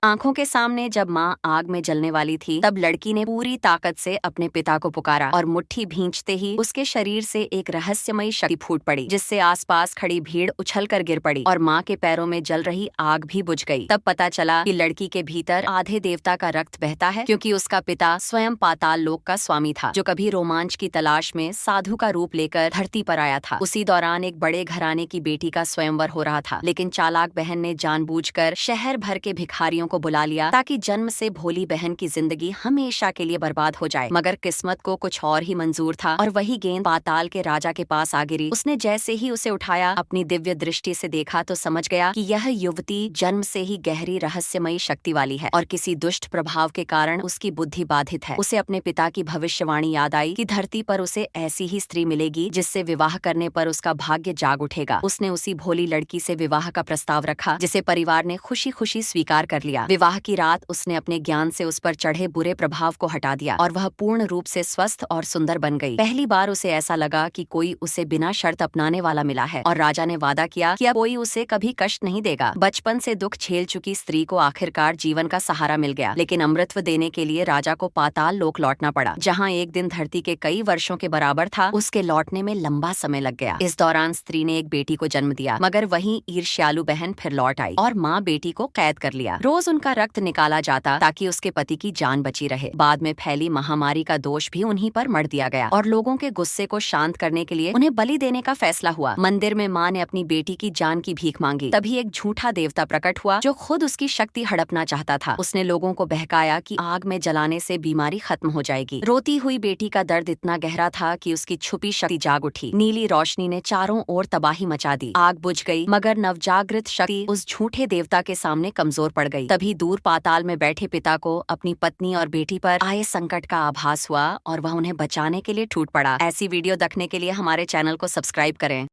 आंखों के सामने जब माँ आग में जलने वाली थी, तब लड़की ने पूरी ताकत से अपने पिता को पुकारा और मुट्ठी भींचते ही उसके शरीर से एक रहस्यमयी शक्ति फूट पड़ी, जिससे आसपास खड़ी भीड़ उछलकर गिर पड़ी और माँ के पैरों में जल रही आग भी बुझ गई। तब पता चला कि लड़की के भीतर आधे देवता का रक्त बहता है, क्योंकि उसका पिता स्वयं पाताल लोक का स्वामी था, जो कभी रोमांच की तलाश में साधु का रूप लेकर धरती पर आया था। उसी दौरान एक बड़े घराने की बेटी का स्वयंवर हो रहा था, लेकिन चालाक बहन ने जानबूझकर शहर भर के भिखारियों को बुला लिया ताकि जन्म से भोली बहन की जिंदगी हमेशा के लिए बर्बाद हो जाए। मगर किस्मत को कुछ और ही मंजूर था और वही गेंद पाताल के राजा के पास आ गिरी। उसने जैसे ही उसे उठाया, अपनी दिव्य दृष्टि से देखा तो समझ गया कि यह युवती जन्म से ही गहरी रहस्यमयी शक्ति वाली है और किसी दुष्ट प्रभाव के कारण उसकी बुद्धि बाधित है। उसे अपने पिता की भविष्यवाणी याद आई कि धरती पर उसे ऐसी ही स्त्री मिलेगी जिससे विवाह करने पर उसका भाग्य जाग उठेगा। उसने उसी भोली लड़की से विवाह का प्रस्ताव रखा, जिसे परिवार ने खुशी खुशी स्वीकार कर लिया। विवाह की रात उसने अपने ज्ञान से उस पर चढ़े बुरे प्रभाव को हटा दिया और वह पूर्ण रूप से स्वस्थ और सुंदर बन गई। पहली बार उसे ऐसा लगा कि कोई उसे बिना शर्त अपनाने वाला मिला है और राजा ने वादा किया कि अब कोई उसे कभी कष्ट नहीं देगा। बचपन से दुख झेल चुकी स्त्री को आखिरकार जीवन का सहारा मिल गया, लेकिन अमृतत्व देने के लिए राजा को पाताल लोक लौटना पड़ा, जहाँ एक दिन धरती के कई वर्षों के बराबर था। उसके लौटने में लंबा समय लग गया। इस दौरान स्त्री ने एक बेटी को जन्म दिया, मगर वहीं ईर्ष्यालु बहन फिर लौट आई और माँ बेटी को कैद कर लिया। रोज उनका रक्त निकाला जाता ताकि उसके पति की जान बची रहे। बाद में फैली महामारी का दोष भी उन्हीं पर मढ़ दिया गया और लोगों के गुस्से को शांत करने के लिए उन्हें बलि देने का फैसला हुआ। मंदिर में माँ ने अपनी बेटी की जान की भीख मांगी। तभी एक झूठा देवता प्रकट हुआ जो खुद उसकी शक्ति हड़पना चाहता था। उसने लोगों को बहकाया कि आग में जलाने से बीमारी खत्म हो जाएगी। रोती हुई बेटी का दर्द इतना गहरा था कि उसकी छुपी शक्ति जाग उठी। नीली रोशनी ने चारों ओर तबाही मचा दी। आग बुझ गई, मगर नवजागृत शक्ति उस झूठे देवता के सामने कमजोर पड़ गई। तभी दूर पाताल में बैठे पिता को अपनी पत्नी और बेटी पर आए संकट का आभास हुआ और वह उन्हें बचाने के लिए टूट पड़ा। ऐसी वीडियो देखने के लिए हमारे चैनल को सब्सक्राइब करें।